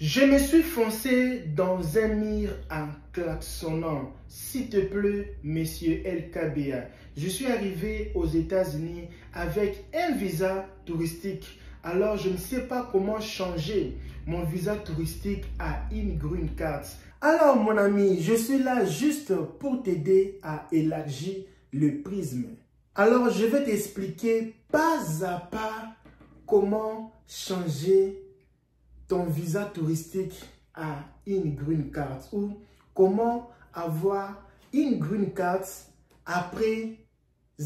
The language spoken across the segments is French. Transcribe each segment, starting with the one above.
Je me suis foncé dans un mur en klaxonnant. S'il te plaît, monsieur LKBA. Je suis arrivé aux États-Unis avec un visa touristique. Alors, je ne sais pas comment changer mon visa touristique à une green card. Alors, mon ami, je suis là juste pour t'aider à élargir le prisme. Alors, je vais t'expliquer pas à pas comment changer ton visa touristique à une green card ou comment avoir une green card après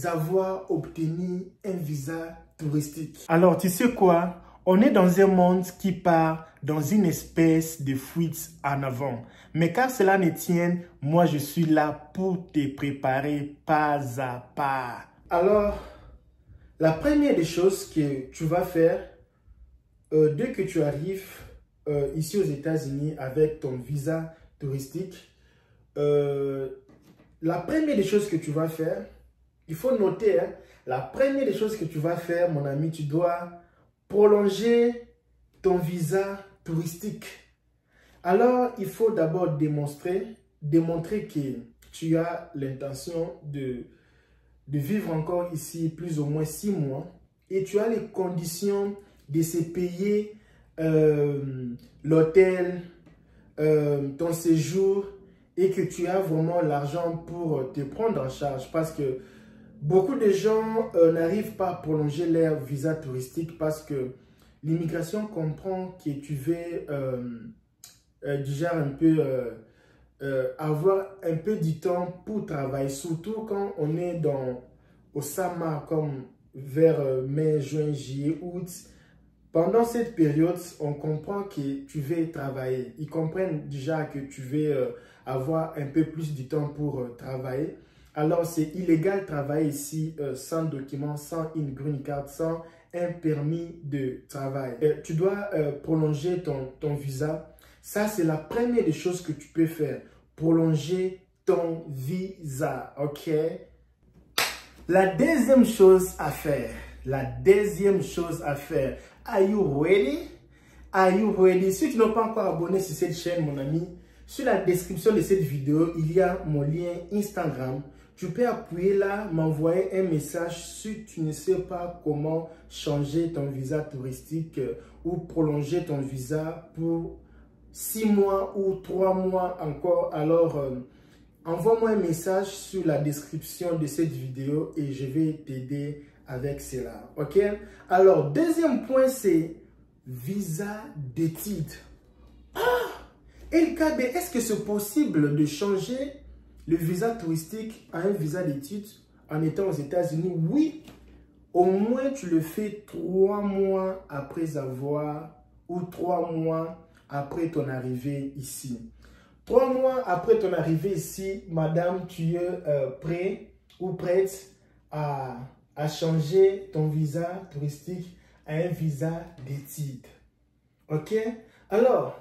avoir obtenu un visa touristique. Alors, tu sais quoi? On est dans un monde qui part dans une espèce de fuite en avant. Mais car cela ne tienne, moi je suis là pour te préparer pas à pas. Alors, la première des choses que tu vas faire, dès que tu arrives ici aux États-Unis avec ton visa touristique, la première des choses que tu vas faire, il faut noter, hein, la première des choses que tu vas faire, mon ami, tu dois prolonger ton visa touristique. Alors, il faut d'abord démontrer que tu as l'intention de vivre encore ici plus ou moins 6 mois et tu as les conditions de se payer l'hôtel, ton séjour et que tu as vraiment l'argent pour te prendre en charge parce que beaucoup de gens n'arrivent pas à prolonger leur visa touristique parce que l'immigration comprend que tu veux déjà un peu avoir un peu du temps pour travailler, surtout quand on est au summer comme vers mai, juin, juillet, août. Pendant cette période, on comprend que tu veux travailler. Ils comprennent déjà que tu veux avoir un peu plus de temps pour travailler. Alors, c'est illégal de travailler ici sans document, sans une green card, sans un permis de travail. Tu dois prolonger ton visa. Ça, c'est la première des choses que tu peux faire. Prolonger ton visa, ok? La deuxième chose à faire, are you ready? Are you ready? Si tu n'es pas encore abonné sur cette chaîne, mon ami, sur la description de cette vidéo, il y a mon lien Instagram. Tu peux appuyer là, m'envoyer un message si tu ne sais pas comment changer ton visa touristique ou prolonger ton visa pour 6 mois ou 3 mois encore. Alors, envoie-moi un message sur la description de cette vidéo et je vais t'aider avec cela. Ok? Alors, deuxième point, c'est visa d'études. LKB, est-ce que c'est possible de changer le visa touristique à un visa d'études en étant aux États-Unis? Oui, au moins tu le fais 3 mois après avoir, ou 3 mois après ton arrivée ici. 3 mois après ton arrivée ici, madame, tu es prêt ou prête à changer ton visa touristique à un visa d'études. Ok? Alors,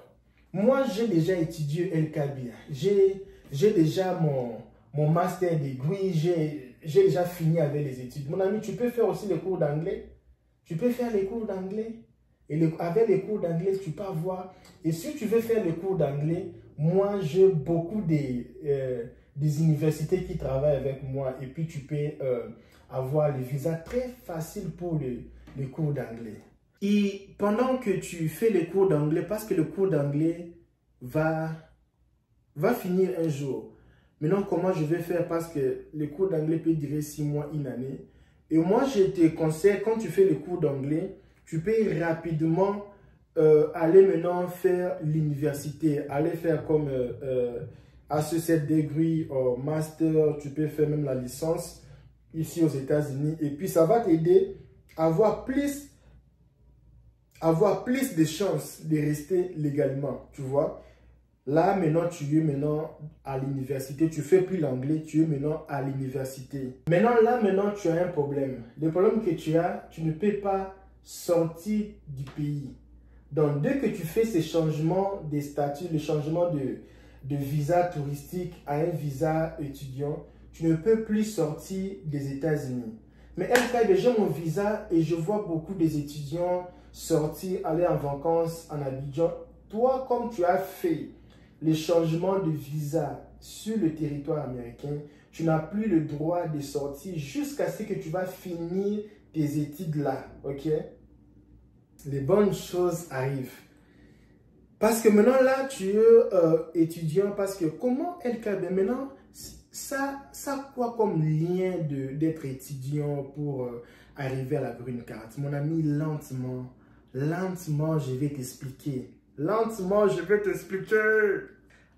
moi, j'ai déjà étudié LKB. J'ai déjà mon master degree. J'ai déjà fini avec les études. Mon ami, tu peux faire aussi les cours d'anglais. Tu peux faire les cours d'anglais. Et avec les cours d'anglais, tu peux avoir... Et si tu veux faire les cours d'anglais, moi, j'ai beaucoup des universités qui travaillent avec moi. Et puis, tu peux avoir les visas très faciles pour les cours d'anglais. Et pendant que tu fais les cours d'anglais, parce que le cours d'anglais va finir un jour. Maintenant, comment je vais faire? Parce que le cours d'anglais peut durer 6 mois, 1 année. Et moi, je te conseille, quand tu fais les cours d'anglais, tu peux rapidement aller maintenant faire l'université. Aller faire comme associate degree ou master. Tu peux faire même la licence ici aux États-Unis. Et puis, ça va t'aider à avoir plus de chances de rester légalement, tu vois. Là, maintenant, tu es maintenant à l'université. Tu ne fais plus l'anglais, tu es maintenant à l'université. Maintenant, tu as un problème. Le problème que tu as, tu ne peux pas sortir du pays. Donc, dès que tu fais ces changements de statut, le changement de visa touristique à un visa étudiant, tu ne peux plus sortir des États-Unis. Mais LKB, j'ai mon visa et je vois beaucoup des étudiants sortir, aller en vacances en Abidjan. toi, comme tu as fait les changements de visa sur le territoire américain, tu n'as plus le droit de sortir jusqu'à ce que tu vas finir tes études là, ok? Les bonnes choses arrivent. Parce que maintenant là, tu es étudiant, parce que comment LKB maintenant, ça a quoi comme lien d'être étudiant pour arriver à la green card? Mon ami, lentement, je vais t'expliquer. Lentement, je vais t'expliquer.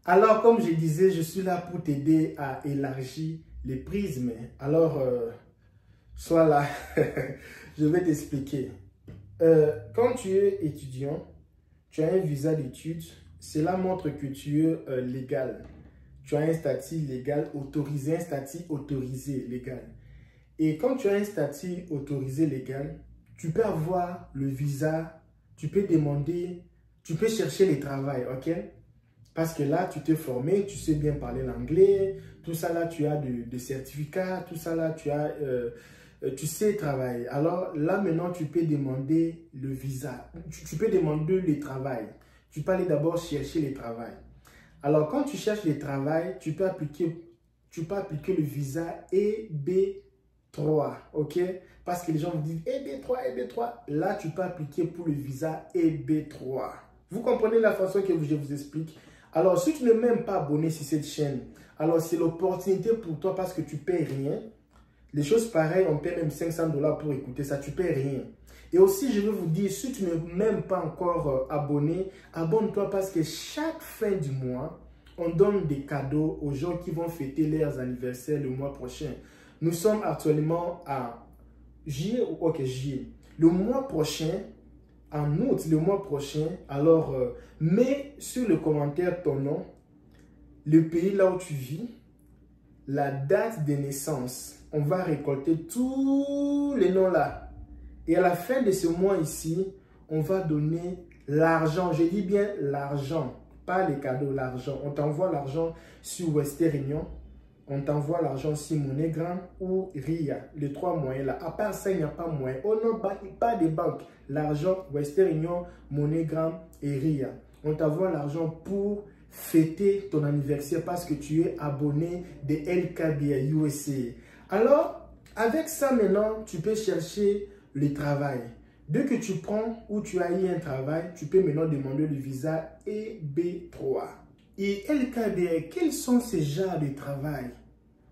Alors, comme je disais, je suis là pour t'aider à élargir les prismes. Alors, sois là, je vais t'expliquer. Quand tu es étudiant, tu as un visa d'études, cela montre que tu es légal. Tu as un statut légal autorisé, un statut autorisé légal. Et quand tu as un statut autorisé légal, tu peux avoir le visa, tu peux demander, tu peux chercher le travail, ok? Parce que là, tu t'es formé, tu sais bien parler l'anglais, tout ça là, tu as des certificats, tout ça là, tu sais travailler. Alors là, maintenant, tu peux demander le visa. Tu peux demander le travail. Tu peux aller d'abord chercher le travail. Alors, quand tu cherches le travail, tu peux appliquer le visa EB3, ok? Parce que les gens vous disent EB3, EB3. Là, tu peux appliquer pour le visa EB3. Vous comprenez la façon que je vous explique? Alors, si tu n'es même pas abonné sur cette chaîne, alors c'est l'opportunité pour toi parce que tu ne paies rien. Les choses pareilles, on paie même 500 $ pour écouter ça, tu ne paies rien. Et aussi, je veux vous dire, si tu n'es même pas encore abonné, abonne-toi parce que chaque fin du mois, on donne des cadeaux aux gens qui vont fêter leurs anniversaires le mois prochain. Nous sommes actuellement à juillet, ok, juillet. Le mois prochain, en août, le mois prochain, alors mets sur le commentaire ton nom, le pays là où tu vis, la date de naissance. On va récolter tous les noms là. Et à la fin de ce mois ici, on va donner l'argent. Je dis bien l'argent, pas les cadeaux, l'argent. On t'envoie l'argent sur Western Union. On t'envoie l'argent sur MoneyGram ou RIA, les trois moyens là. À part ça, il n'y a pas moyen. Oh non, pas de banque. L'argent, Western Union, MoneyGram et RIA. On t'envoie l'argent pour fêter ton anniversaire parce que tu es abonné de LKBA USA. Alors, avec ça maintenant, tu peux chercher le travail. Dès que tu prends ou tu as eu un travail, tu peux maintenant demander le visa EB3. Et LKBA, quels sont ces genres de travail?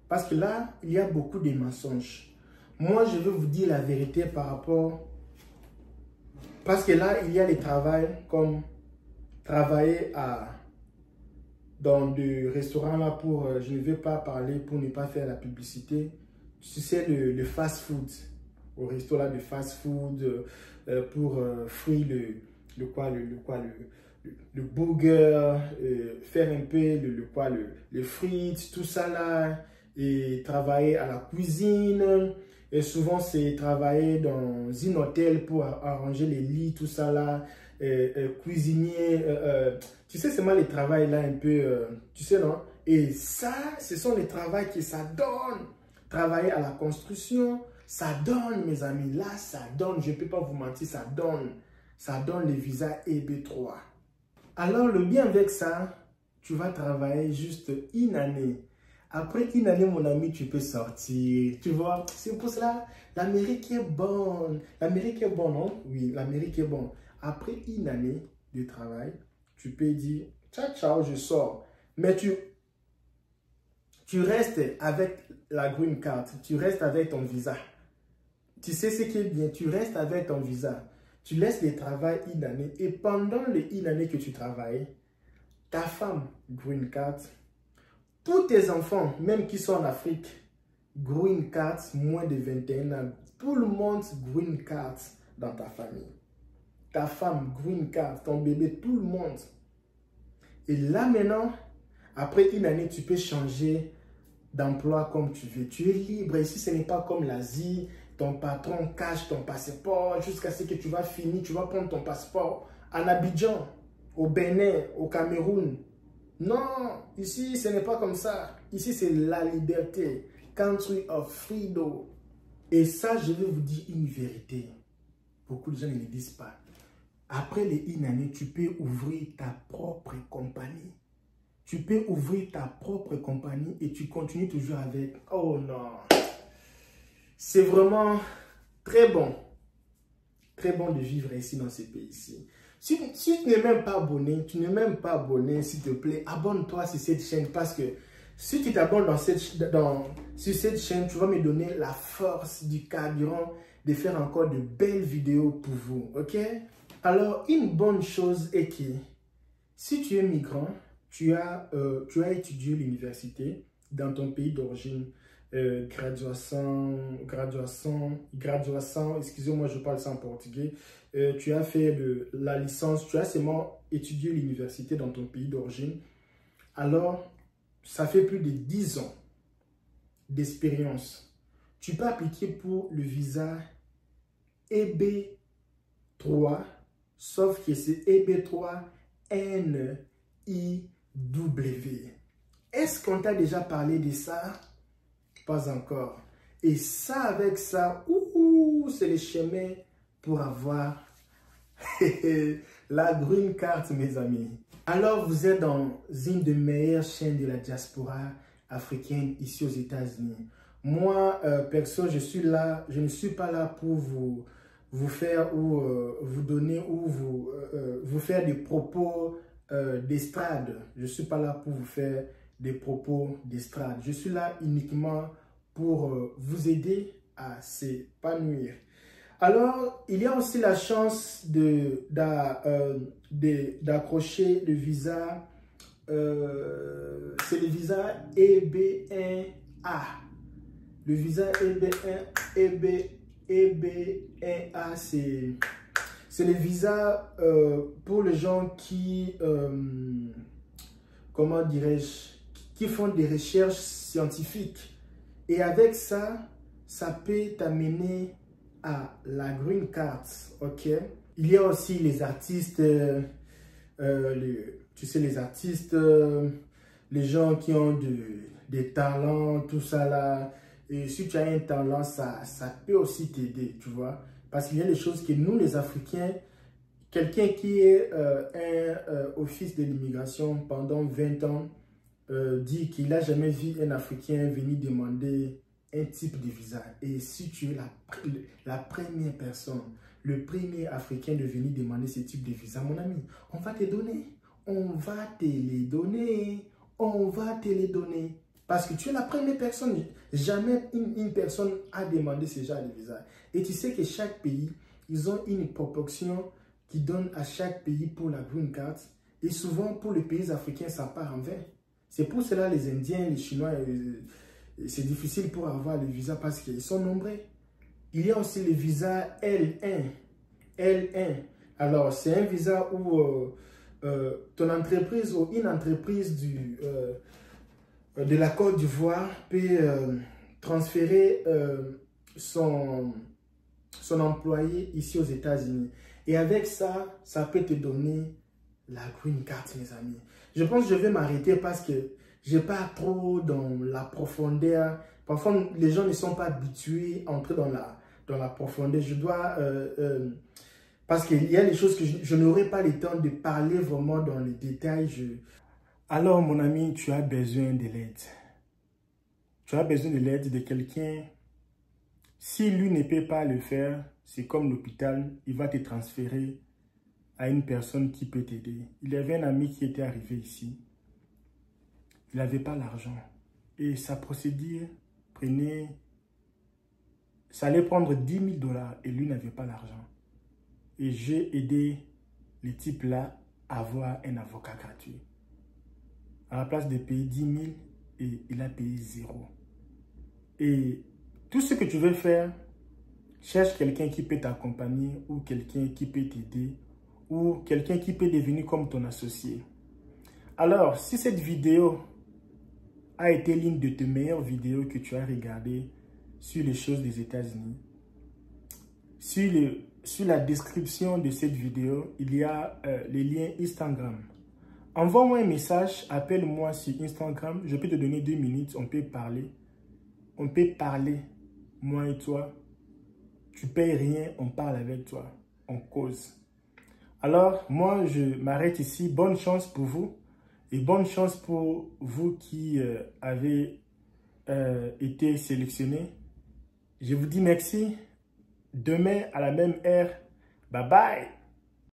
Parce que là, il y a beaucoup de mensonges. Moi, je veux vous dire la vérité par rapport... Parce que là, il y a des travails comme travailler dans des restaurants là pour... je ne vais pas parler pour ne pas faire la publicité. Tu sais, le fast-food. Au resto là de fast-food pour frire le burger, faire un peu le frites, tout ça là, et travailler à la cuisine. Et souvent, c'est travailler dans un hôtel pour arranger les lits, tout ça là, cuisinier. Tu sais, c'est moi les travails là un peu, tu sais, non? Et ça, ce sont les travails que ça donne. Travailler à la construction, ça donne, mes amis. Là, ça donne, je ne peux pas vous mentir, ça donne. Ça donne le visa EB3. Alors, le bien avec ça, tu vas travailler juste une année. Après une année, mon ami, tu peux sortir. Tu vois, c'est pour cela, l'Amérique est bonne. L'Amérique est bonne, non? Oui, l'Amérique est bonne. Après une année de travail, tu peux dire, ciao, ciao, je sors. Mais tu restes avec la green card. Tu restes avec ton visa. Tu sais ce qui est bien, tu restes avec ton visa. Tu laisses le travail une année et pendant les une année que tu travailles, ta femme, green card, tous tes enfants, même qui sont en Afrique, green card, moins de 21 ans, tout le monde green card dans ta famille. Ta femme, green card, ton bébé, tout le monde. Et là maintenant, après une année, tu peux changer d'emploi comme tu veux. Tu es libre. Ici, ce n'est pas comme l'Asie. Ton patron cache ton passeport jusqu'à ce que tu vas finir. Tu vas prendre ton passeport en Abidjan, au Bénin, au Cameroun. Non, ici, ce n'est pas comme ça. Ici, c'est la liberté. Country of freedom. Et ça, je vais vous dire une vérité. Beaucoup de gens ne le disent pas. après les une année, tu peux ouvrir ta propre compagnie. Tu peux ouvrir ta propre compagnie et tu continues toujours avec. Oh non. C'est vraiment très bon. Très bon de vivre ici dans ce pays-ci. Si tu n'es même pas abonné, s'il te plaît, abonne-toi sur cette chaîne parce que si tu t'abonnes sur cette chaîne, tu vas me donner la force du carburant de faire encore de belles vidéos pour vous, ok? Alors, une bonne chose est que si tu es migrant, tu as étudié l'université dans ton pays d'origine, graduation, excusez-moi, je parle ça en portugais. Tu as fait la licence, tu as seulement étudié l'université dans ton pays d'origine. Alors, ça fait plus de 10 ans d'expérience. Tu peux appliquer pour le visa EB3, sauf que c'est EB3 NIW. Est-ce qu'on t'a déjà parlé de ça? Pas encore. Et ça, avec ça, c'est le chemin pour avoir la green card, mes amis. Alors, vous êtes dans une des meilleures chaînes de la diaspora africaine ici aux États-Unis. Moi, perso, je ne suis pas là pour vous faire ou vous donner ou vous faire des propos d'estrade. Je ne suis pas là pour vous faire des propos d'estrade. Je suis là uniquement pour vous aider à s'épanouir. Alors, il y a aussi la chance d'accrocher le visa, c'est le visa EB1A. Le visa EB1A, c'est le visa pour les gens qui, comment dirais-je, qui font des recherches scientifiques. Et avec ça, ça peut t'amener à la green card, ok? Il y a aussi les artistes, tu sais, les artistes, les gens qui ont des talents, tout ça là. Et si tu as un talent, ça peut aussi t'aider, tu vois? Parce qu'il y a des choses que nous, les Africains, quelqu'un qui est un office de l'immigration pendant 20 ans, dit qu'il n'a jamais vu un Africain venir demander un type de visa. Et si tu es la première personne, le premier Africain de venir demander ce type de visa, mon ami, on va te donner. On va te les donner. On va te les donner. Parce que tu es la première personne. Jamais une personne a demandé ce genre de visa. Et tu sais que chaque pays, ils ont une proportion qui donne à chaque pays pour la green card. Et souvent, pour les pays africains, ça part en vain. C'est pour cela les Indiens, les Chinois, c'est difficile pour avoir le visa parce qu'ils sont nombreux. Il y a aussi le visa L1. L1. Alors, c'est un visa où ton entreprise ou une entreprise de la Côte d'Ivoire peut transférer son employé ici aux États-Unis. Et avec ça, ça peut te donner la green card, mes amis. Je pense que je vais m'arrêter parce que je n'ai pas trop dans la profondeur. Parfois, les gens ne sont pas habitués à entrer dans la profondeur. Je dois... parce qu'il y a des choses que je n'aurai pas le temps de parler vraiment dans les détails. Alors, mon ami, tu as besoin de l'aide. Tu as besoin de l'aide de quelqu'un. Si lui ne peut pas le faire, c'est comme l'hôpital, il va te transférer à une personne qui peut t'aider. Il y avait un ami qui était arrivé ici. Il n'avait pas l'argent. Et sa procédure ça allait prendre 10 000 $ et lui n'avait pas l'argent. Et j'ai aidé le type là à avoir un avocat gratuit. À la place de payer 10 000, et il a payé 0. Et tout ce que tu veux faire, cherche quelqu'un qui peut t'accompagner ou quelqu'un qui peut t'aider ou quelqu'un qui peut devenir comme ton associé. Alors, si cette vidéo a été l'une de tes meilleures vidéos que tu as regardées sur les choses des États-Unis, sur la description de cette vidéo, il y a les liens Instagram. Envoie-moi un message, appelle-moi sur Instagram, je peux te donner 2 minutes, on peut parler. On peut parler, moi et toi. Tu payes rien, on parle avec toi, on cause. Alors, moi, je m'arrête ici. Bonne chance pour vous et bonne chance pour vous qui avez été sélectionnés. Je vous dis merci. Demain, à la même heure. Bye bye.